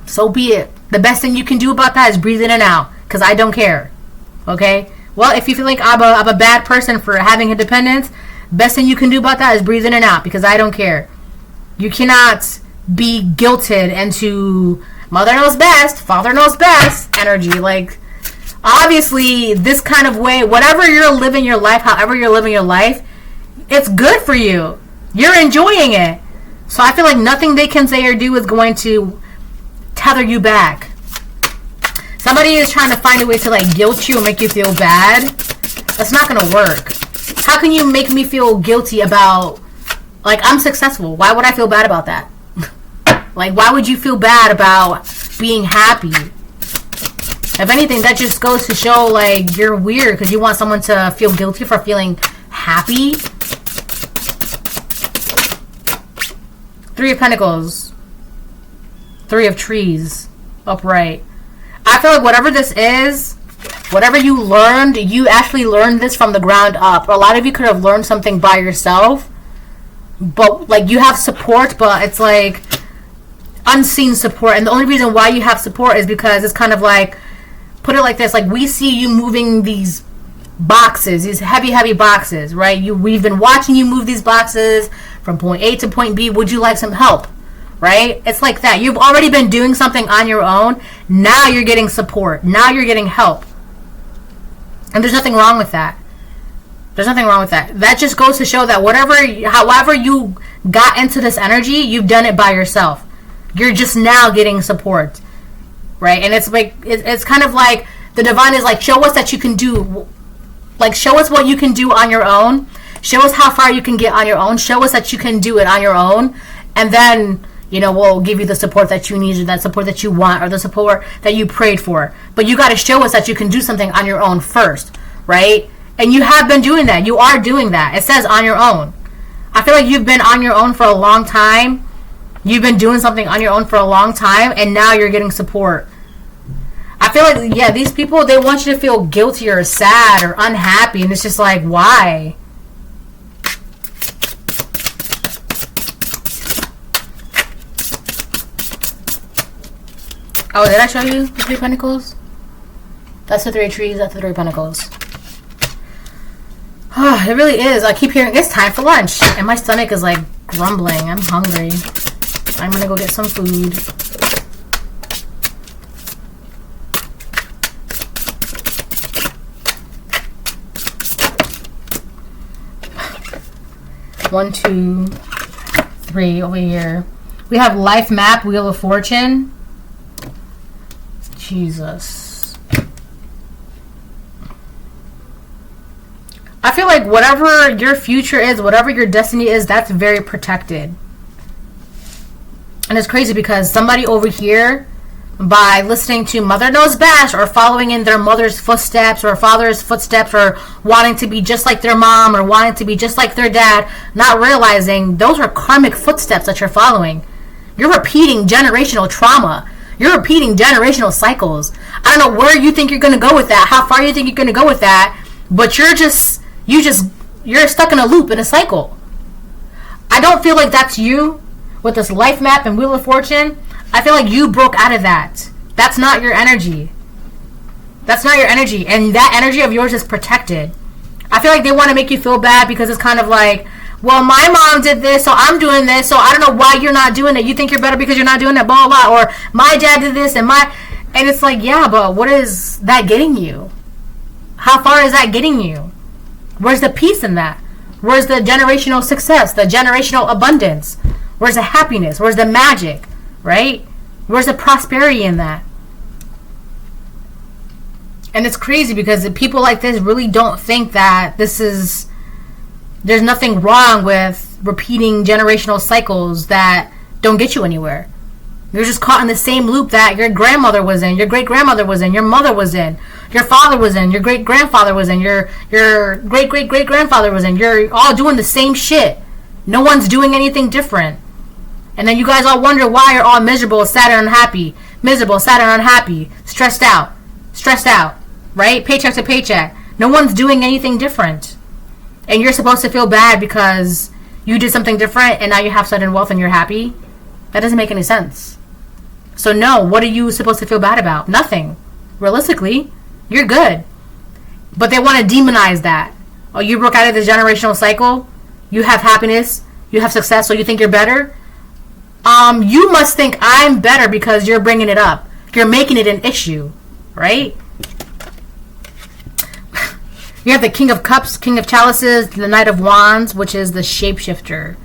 so be it. The best thing you can do about that is breathe in and out, because I don't care. Okay? Well, if you feel like I'm a bad person for having independence, best thing you can do about that is breathe in and out, because I don't care. You cannot be guilted into mother knows best, father knows best energy. Like, obviously, this kind of way, whatever you're living your life, however you're living your life, it's good for you. You're enjoying it. So I feel like nothing they can say or do is going to tether you back. Somebody is trying to find a way to like guilt you and make you feel bad. That's not going to work. How can you make me feel guilty about, like, I'm successful? Why would I feel bad about that? Like, why would you feel bad about being happy? If anything, that just goes to show, like, you're weird because you want someone to feel guilty for feeling happy. Three of Pentacles. Three of Trees. Upright. I feel like whatever this is, whatever you learned, you actually learned this from the ground up. A lot of you could have learned something by yourself. But, like, you have support, but it's, like, unseen support. And the only reason why you have support is because it's kind of like, put it like this, like, we see you moving these boxes, these heavy boxes, right? We've been watching you move these boxes from point A to point B. Would you like some help? Right? It's like that. You've already been doing something on your own. Now you're getting support. Now you're getting help. And there's nothing wrong with that. There's nothing wrong with that. That just goes to show that however you got into this energy, you've done it by yourself. You're just now getting support. Right? And it's like, it's kind of like the divine is like, show us that you can do, like, show us what you can do on your own. Show us how far you can get on your own. Show us that you can do it on your own. And then, you know, we'll give you the support that you need, or that support that you want, or the support that you prayed for. But you got to show us that you can do something on your own first, right? And you have been doing that. You are doing that. It says on your own. I feel like you've been on your own for a long time. You've been doing something on your own for a long time, and now you're getting support. I feel like, yeah, these people, they want you to feel guilty or sad or unhappy, and it's just like, why? Oh, did I show you the Three of Pentacles? That's the Three of Trees, that's the Three of Pentacles. Oh, it really is. I keep hearing, it's time for lunch. And my stomach is like grumbling. I'm hungry. I'm gonna go get some food. One, two, three over here. We have Life Map, Wheel of Fortune. Jesus. I feel like whatever your future is, whatever your destiny is, that's very protected. And it's crazy because somebody over here by listening to Mother Knows Best or following in their mother's footsteps or father's footsteps or wanting to be just like their mom or wanting to be just like their dad, not realizing those are karmic footsteps that you're following. You're repeating generational trauma. You're repeating generational cycles. I don't know where you think you're going to go with that, how far you think you're going to go with that, but you're stuck in a loop, in a cycle. I don't feel like that's you with this life map and Wheel of Fortune. I feel like you broke out of that. That's not your energy. That's not your energy. And that energy of yours is protected. I feel like they want to make you feel bad because it's kind of like, well, my mom did this, so I'm doing this, so I don't know why you're not doing it. You think you're better because you're not doing it, blah, blah, blah. Or my dad did this, and it's like, yeah, but what is that getting you? How far is that getting you? Where's the peace in that? Where's the generational success, the generational abundance? Where's the happiness? Where's the magic? Right? Where's the prosperity in that? And it's crazy because people like this really don't think that there's nothing wrong with repeating generational cycles that don't get you anywhere. You're just caught in the same loop that your grandmother was in, your great-grandmother was in, your mother was in, your father was in, your great-grandfather was in, your great-great-great-grandfather was in. You're all doing the same shit. No one's doing anything different. And then you guys all wonder why you're all miserable, sad, and unhappy. Miserable, sad, and unhappy. Stressed out, right? Paycheck to paycheck. No one's doing anything different. And you're supposed to feel bad because you did something different and now you have sudden wealth and you're happy? That doesn't make any sense. So no, what are you supposed to feel bad about? Nothing. Realistically, you're good. But they want to demonize that. Oh, you broke out of this generational cycle? You have happiness? You have success, so you think you're better? You must think I'm better because you're bringing it up. You're making it an issue, right? You have the King of Cups, King of Chalices, the Knight of Wands, which is the shapeshifter.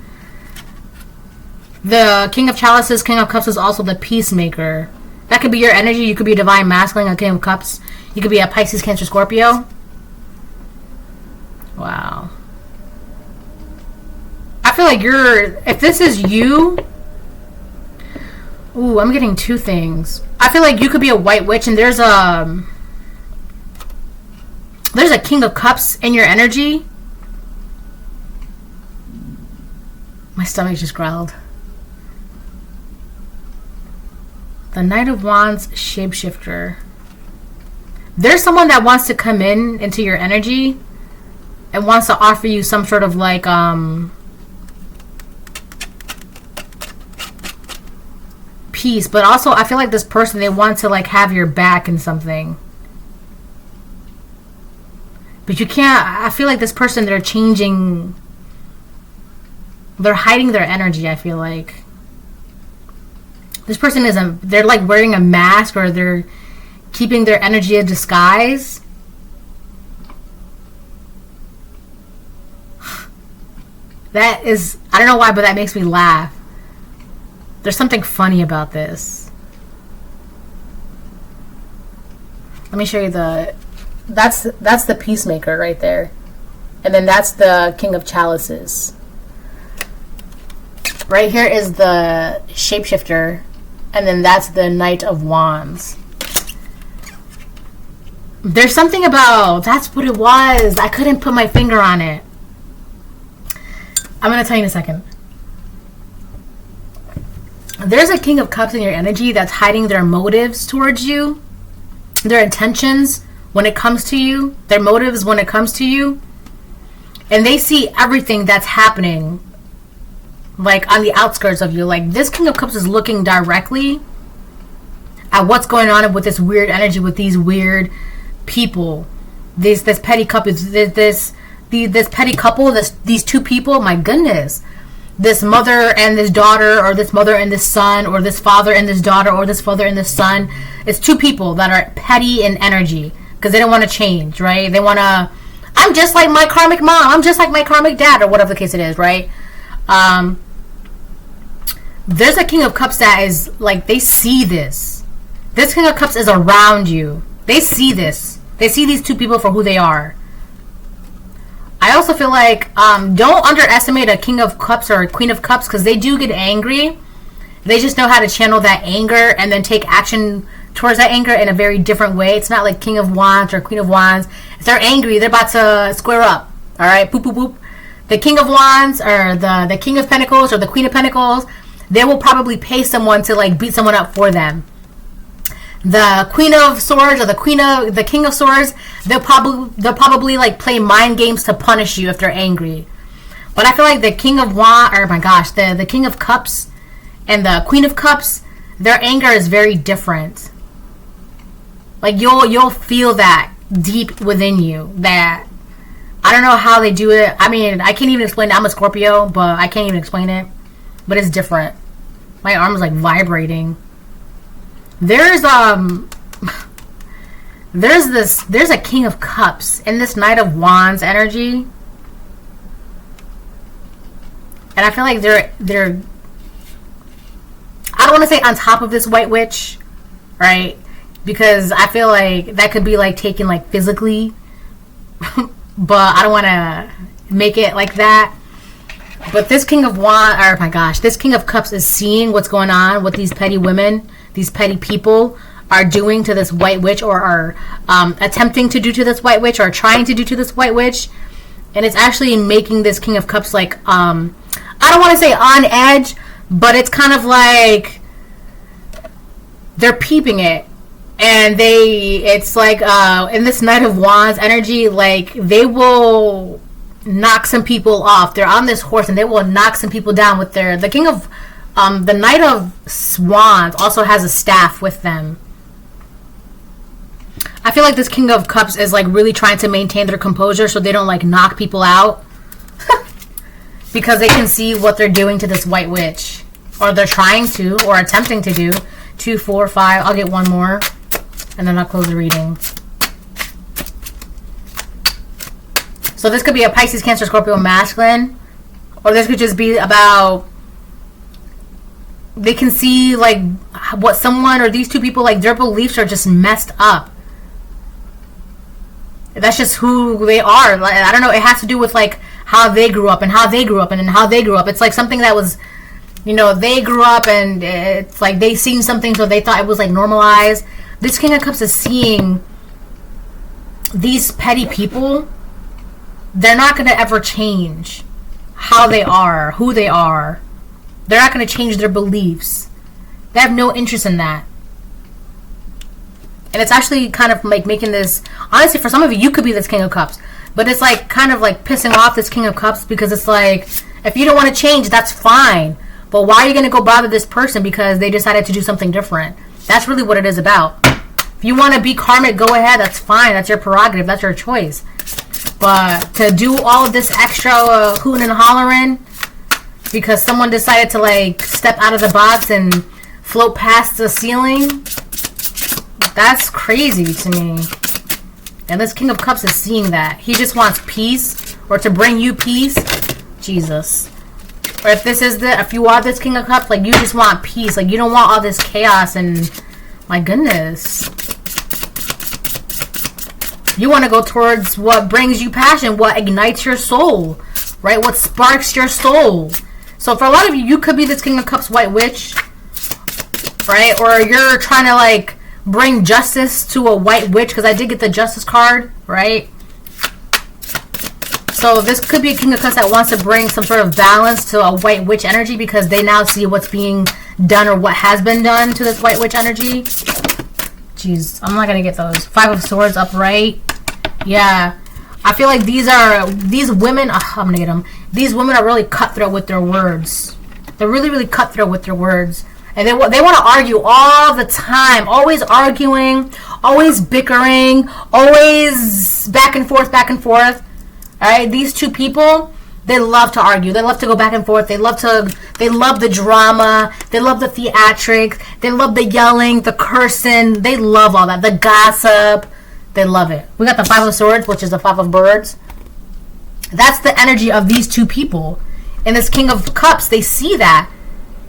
The King of Chalices, King of Cups is also the peacemaker. That could be your energy. You could be a divine masculine, a King of Cups. You could be a Pisces, Cancer, Scorpio. Wow. I feel like if this is you... Ooh, I'm getting two things. I feel like you could be a white witch and there's a King of Cups in your energy. My stomach just growled. The Knight of Wands, shapeshifter. There's someone that wants to come into your energy and wants to offer you some sort of like peace, but also I feel like this person, they want to like have your back in something. But you can't. I feel like this person, they're hiding their energy. I feel like this person they're like wearing a mask, or they're keeping their energy a disguise. That is, I don't know why, but that makes me laugh. There's something funny about this. Let me show you that's the peacemaker right there. And then that's the King of Chalices. Right here is the shapeshifter. And then that's the Knight of Wands. There's something about, that's what it was. I couldn't put my finger on it. I'm going to tell you in a second. There's a King of Cups in your energy that's hiding their motives towards you. Their intentions when it comes to you. Their motives when it comes to you. And they see everything that's happening, like on the outskirts of you. Like this King of Cups is looking directly at what's going on with this weird energy, with these weird people. This petty couple, this petty couple, these two people, my goodness. This mother and this daughter, or this mother and this son, or this father and this daughter, or this father and this son. It's two people that are petty in energy because they don't want to change, right? They want to, I'm just like my karmic mom, I'm just like my karmic dad, or whatever the case it is, right? There's a King of Cups that is like, they see this. This King of Cups is around you. They see this. They see these two people for who they are. I also feel like don't underestimate a King of Cups or a Queen of Cups, because they do get angry They just know how to channel that anger and then take action towards that anger in a very different way. It's not like King of Wands or Queen of Wands. If they're angry, they're about to square up. All right, boop, boop, boop. The King of Wands or the King of Pentacles or the Queen of Pentacles, they will probably pay someone to like beat someone up for them. The Queen of Swords or the King of Swords, they'll probably like play mind games to punish you if they're angry. But I feel like the King of Wands, or my gosh, the King of Cups and the Queen of Cups, their anger is very different. Like you'll feel that deep within you. That I don't know how they do it. I mean, I can't even explain it. I'm a Scorpio, but I can't even explain it. But it's different. My arm is like vibrating. There's a King of Cups in this Knight of Wands energy. And I feel like they're I don't want to say on top of this White Witch, right? Because I feel like that could be like taken like physically. But I don't want to make it like that. But this King of Wands, or my gosh, this King of Cups is seeing what's going on, what these petty women, these petty people are doing to this White Witch, or are attempting to do to this White Witch, or trying to do to this White Witch. And it's actually making this King of Cups like, I don't want to say on edge, but it's kind of like they're peeping it. And it's like in this Knight of Wands energy, like they will knock some people off. They're on this horse and they will knock some people down with the King of the Knight of Wands also has a staff with them. I feel like this King of Cups is like really trying to maintain their composure so they don't like knock people out. Because they can see what they're doing to this White Witch, or they're trying to, or attempting to do. 2, 4, 5. I'll get one more and then I'll close the reading. So this could be a Pisces, Cancer, Scorpio, masculine. Or this could just be about, they can see like what someone or these two people, like their beliefs are just messed up. That's just who they are. Like, I don't know, it has to do with like how they grew up and how they grew up and how they grew up. It's like something that was, you know, they grew up and it's like they seen something so they thought it was like normalized. This King of Cups is seeing these petty people. They're not going to ever change how they are, who they are. They're not going to change their beliefs. They have no interest in that. And it's actually kind of like making this, honestly, for some of you could be this King of Cups. But it's like kind of like pissing off this King of Cups because it's like, if you don't want to change, that's fine. But why are you going to go bother this person because they decided to do something different? That's really what it is about. If you want to be karmic, go ahead. That's fine. That's your prerogative. That's your choice. But to do all of this extra hooting and hollering because someone decided to like step out of the box and float past the ceiling, that's crazy to me. And this King of Cups is seeing that. He just wants peace, or to bring you peace. Jesus. Or if you are this King of Cups, like you just want peace. Like you don't want all this chaos and my goodness. You want to go towards what brings you passion, what ignites your soul, right? What sparks your soul. So for a lot of you, you could be this King of Cups White Witch, right? Or you're trying to like bring justice to a White Witch, because I did get the Justice card, right? So this could be a King of Cups that wants to bring some sort of balance to a White Witch energy because they now see what's being done or what has been done to this White Witch energy. Jeez, I'm not going to get those. 5 of Swords upright. Yeah. I feel like these women, I'm going to get them. These women are really cutthroat with their words. They're really, really cutthroat with their words. And they want to argue all the time. Always arguing. Always bickering. Always back and forth, back and forth. Alright? These two people, they love to argue. They love to go back and forth. They love the drama. They love the theatrics. They love the yelling, the cursing. They love all that. The gossip. They love it. We got the 5 of Swords, which is the 5 of Birds. That's the energy of these two people. And this King of Cups, they see that.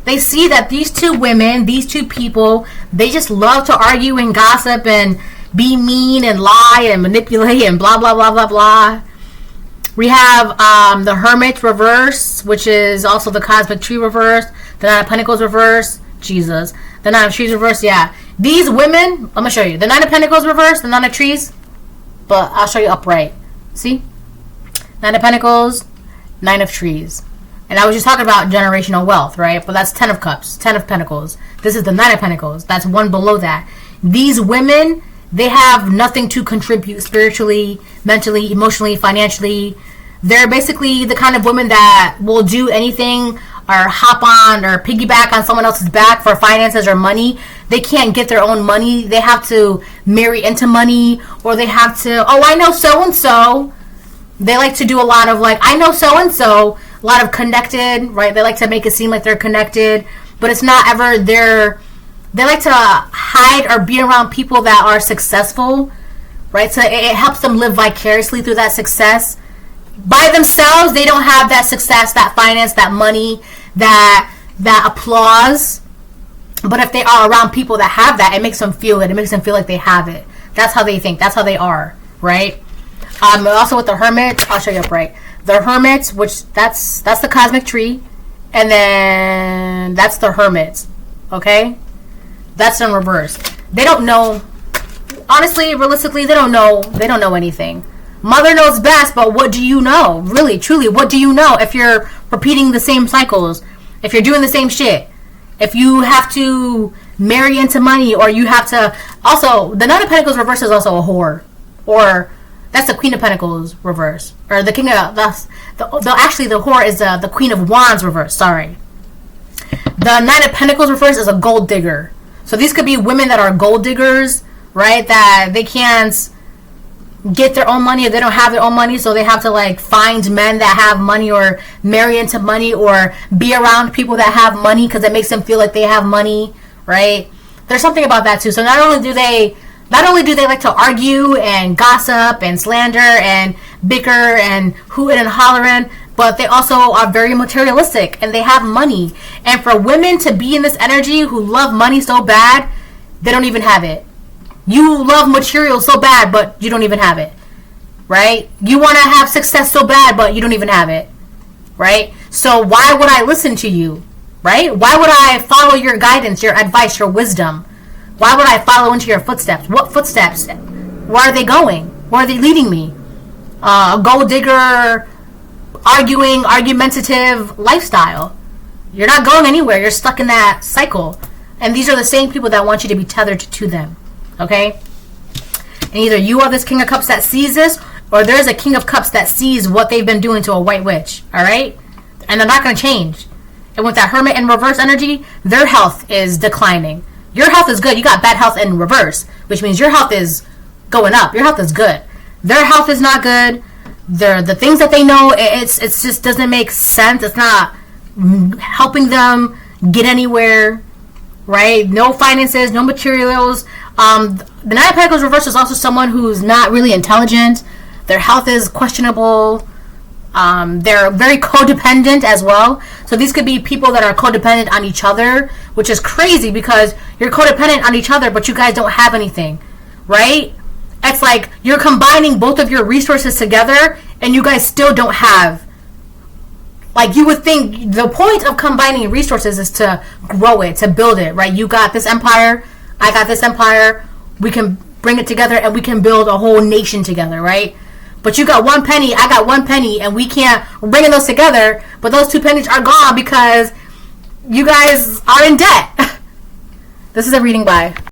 They see that these two women, these two people, they just love to argue and gossip and be mean and lie and manipulate and blah, blah, blah, blah, blah. We have the Hermit reverse, which is also the Cosmic Tree reverse, the Nine of Pentacles reverse. Jesus. The Nine of Trees reversed, yeah. These women, I'm going to show you. The Nine of Pentacles reversed, the Nine of Trees. But I'll show you upright. See? Nine of Pentacles, Nine of Trees. And I was just talking about generational wealth, right? But that's 10 of Cups, 10 of Pentacles. This is the Nine of Pentacles. That's one below that. These women, they have nothing to contribute spiritually, mentally, emotionally, financially. They're basically the kind of women that will do anything or hop on or piggyback on someone else's back for finances or money. They can't get their own money. They have to marry into money, or they have to, oh, I know so-and-so. They like to do a lot of like, I know so-and-so, a lot of connected, right? They like to make it seem like they're connected, but it's not ever their, they like to hide or be around people that are successful, right? So it helps them live vicariously through that success. By themselves, they don't have that success, that finance, that money, that applause. But if they are around people that have that, it makes them feel it. It makes them feel like they have it. That's how they think. That's how they are, right? Also with the Hermit, I'll show you upright. The Hermit, which that's the cosmic tree, and then that's the Hermit, okay? That's in reverse. They don't know. Honestly, realistically, they don't know. They don't know anything. Mother knows best, but what do you know? Really, truly, what do you know if you're repeating the same cycles? If you're doing the same shit? If you have to marry into money, or you have to... Also, the Nine of Pentacles reverse is also a whore. Or that's the Queen of Pentacles reverse. Or the King of... Actually, the whore is the Queen of Wands reverse. Sorry. The Nine of Pentacles reverse is a gold digger. So these could be women that are gold diggers, right? That they can't get their own money, or they don't have their own money, so they have to like find men that have money, or marry into money, or be around people that have money because it makes them feel like they have money, right? There's something about that too. So not only do they like to argue and gossip and slander and bicker and hooting and hollering, but they also are very materialistic and they have money. And for women to be in this energy who love money so bad, they don't even have it. You love material so bad, but you don't even have it, right? You want to have success so bad, but you don't even have it, right? So why would I listen to you, right? Why would I follow your guidance, your advice, your wisdom? Why would I follow into your footsteps? What footsteps? Where are they going? Where are they leading me? A gold digger, argumentative lifestyle. You're not going anywhere. You're stuck in that cycle. And these are the same people that want you to be tethered to them. Okay? And either you are this King of Cups that sees this, or there's a King of Cups that sees what they've been doing to a white witch. Alright? And they're not going to change. And with that Hermit in reverse energy, their health is declining. Your health is good. You got bad health in reverse, which means your health is going up. Your health is good. Their health is not good. The things that they know, it's just doesn't make sense. It's not helping them get anywhere. Right? No finances, no materials. The Nine of Pentacles reverse is also someone who's not really intelligent. Their health is questionable. They're very codependent as well. So these could be people that are codependent on each other, which is crazy because you're codependent on each other, but you guys don't have anything, right? It's like you're combining both of your resources together and you guys still don't have. Like, you would think the point of combining resources is to grow it, to build it, right? You got this empire, I got this empire, we can bring it together and we can build a whole nation together, right? But you got one penny, I got one penny, and we can't bring those together, but those 2 pennies are gone because you guys are in debt. This is a reading by